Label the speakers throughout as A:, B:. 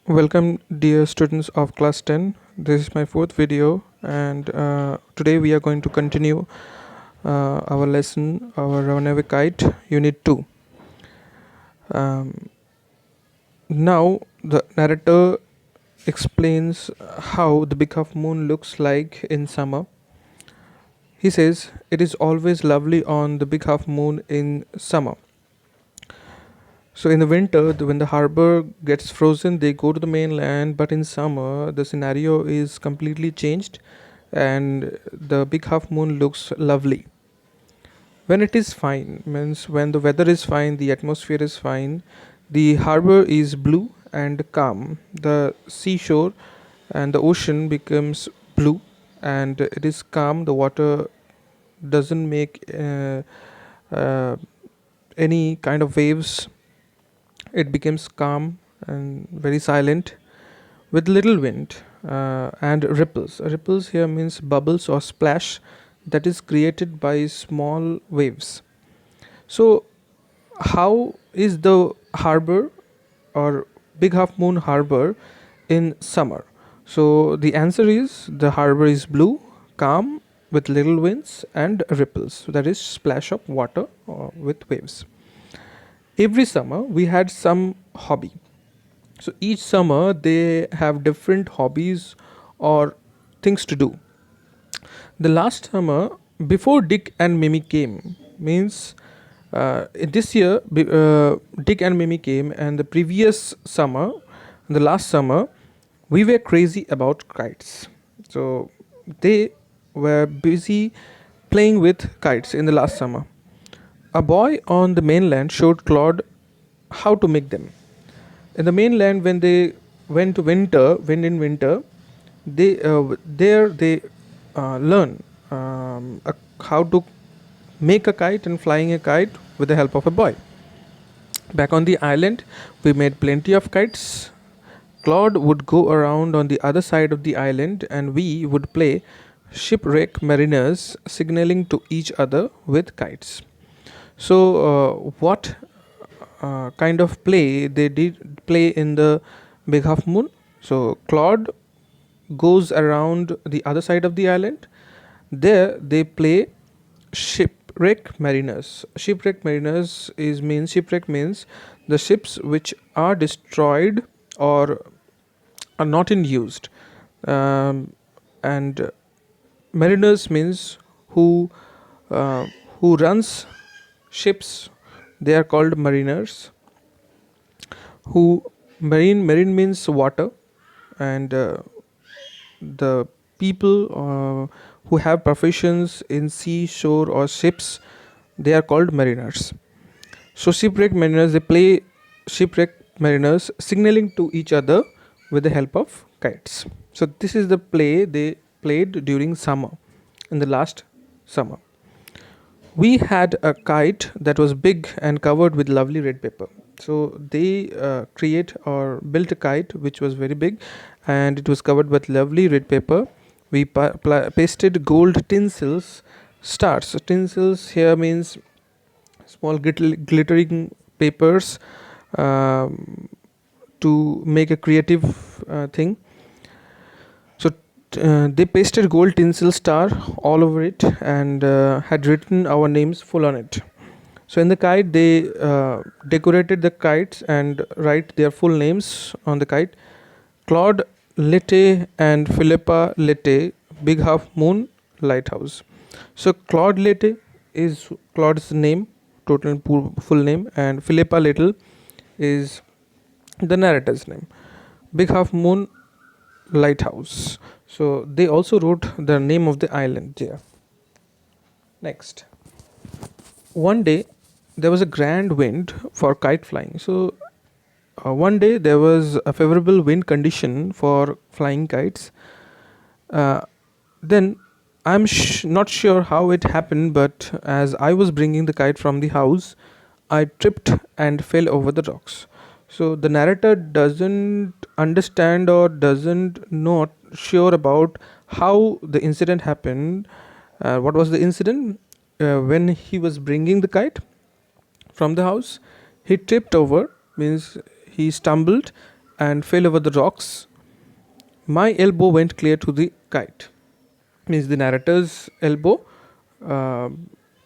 A: Welcome, dear students of class 10. This is my fourth video, and today we are going to continue our lesson, our Runaway Kite, Unit 2. Um, Now, the narrator explains how the big half moon looks like in summer. He says, "It is always lovely on the big half moon in summer. So in the winter, when the harbor gets frozen, they go to the mainland. But in summer, the scenario is completely changed, and the big half moon looks lovely. When it is fine, means when the weather is fine, the atmosphere is fine, the harbor is blue and calm. The seashore and the ocean becomes blue, and it is calm. The water doesn't make uh, any kind of waves. It becomes calm and very silent with little wind and ripples. Ripples here means bubbles or splash that is created by small waves. So, how is the harbor or Big Half Moon Harbor in summer? So, the answer is the harbor is blue, calm with little winds and ripples. So that is splash of water with waves. Every summer we had some hobby. So each summer they have different hobbies or things to do. The last summer, before Dick and Mimi came, means this year Dick and Mimi came, and the previous summer, the last summer, we were crazy about kites. So they were busy playing with kites in the last summer. A boy on the mainland showed Claude how to make them. In the mainland, when they went in winter, they learn how to make a kite and flying a kite with the help of a boy. Back on the island, we made plenty of kites. Claude would go around on the other side of the island, and we would play shipwreck mariners, signaling to each other with kites. So, what kind of play they did play in the Big Half Moon? So, Claude goes around the other side of the island. There, they play shipwreck mariners. Shipwreck means the ships which are destroyed or are not in used, and mariners means who uh, who runs ships. They are called mariners. Who marine means water, and the people who have professions in sea, shore, or ships, they are called mariners. So shipwreck mariners, they play shipwreck mariners, signaling to each other with the help of kites. So this is the play they played during summer, in the last summer. We had a kite that was big and covered with lovely red paper. So they create or built a kite which was very big, and it was covered with lovely red paper. We pasted gold tinsels, stars. So tinsels here means small glittering papers, um, to make a creative thing. So they pasted gold tinsel star all over it, and had written our names full on it. So in the kite, they decorated the kites and write their full names on the kite. Claude Lette and Philippa Lette, Big Half Moon Lighthouse. So Claude Lette is Claude's name, total full name, and Philippa Little is the narrator's name. Big Half Moon Lighthouse. So they also wrote the name of the island there. Next, one day there was a grand wind for kite flying. So one day there was a favorable wind condition for flying kites. Uh, then I'm not sure how it happened, but as I was bringing the kite from the house, I tripped and fell over the rocks. So the narrator doesn't understand or doesn't not sure about how the incident happened. What was the incident? When he was bringing the kite from the house, he tripped over, means he stumbled and fell over the rocks. My elbow went clear to the kite. Means the narrator's elbow uh,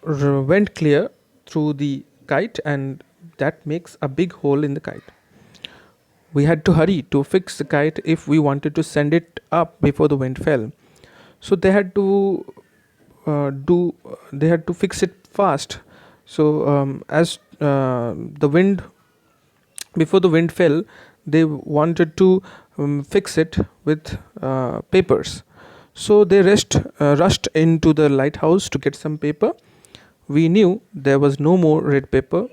A: went clear through the kite, and that makes a big hole in the kite. We had to hurry to fix the kite if we wanted to send it up before the wind fell. So they had to fix it fast. So as the wind before the wind fell, they wanted to fix it with papers. So they rushed into the lighthouse to get some paper. We knew there was no more red paper,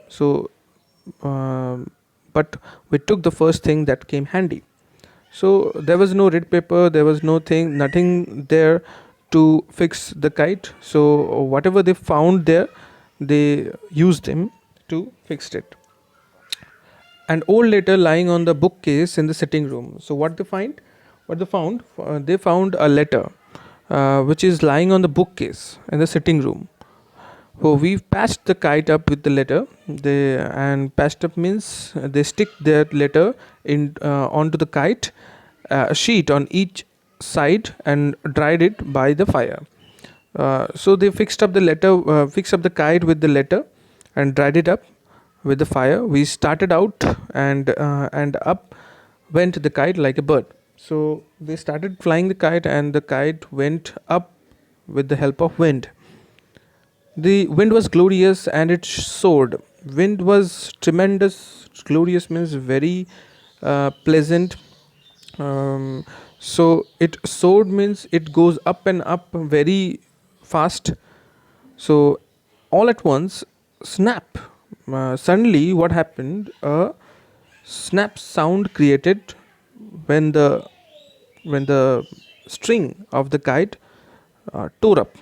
A: um, but we took the first thing that came handy. So there was no red paper, there was nothing there to fix the kite. So whatever they found there, they used them to fix it. An old letter lying on the bookcase in the sitting room. So they found a letter which is lying on the bookcase in the sitting room. So we patched the kite up with the letter. And patched up means they stick their letter in onto the kite, a sheet on each side, and dried it by the fire. So they fixed up the kite with the letter and dried it up with the fire. We started out, and up went the kite like a bird. So they started flying the kite, and the kite went up with the help of wind. The wind was glorious and it soared. Wind was tremendous. Glorious means very pleasant. So it soared means it goes up and up very fast. So all at once, snap. Suddenly, what happened? A snap sound created when the string of the kite tore up,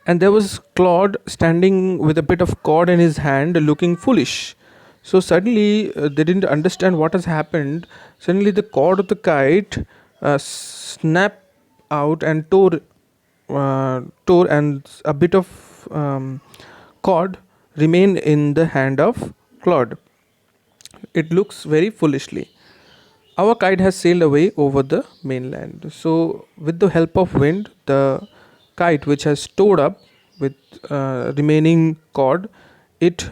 A: and there was Claude standing with a bit of cord in his hand, looking foolish. So suddenly, they didn't understand what has happened. Suddenly, the cord of the kite snapped out and tore, and a bit of cord remained in the hand of Claude. It looks very foolishly. Our kite has sailed away over the mainland. So, with the help of wind, the kite, which has stored up with remaining cord, it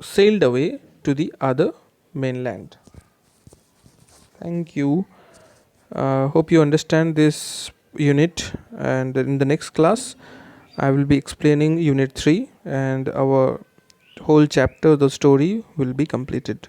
A: sailed away to the other mainland. Thank you. Hope you understand this unit, and in the next class, I will be explaining Unit 3, and our whole chapter, the story, will be completed.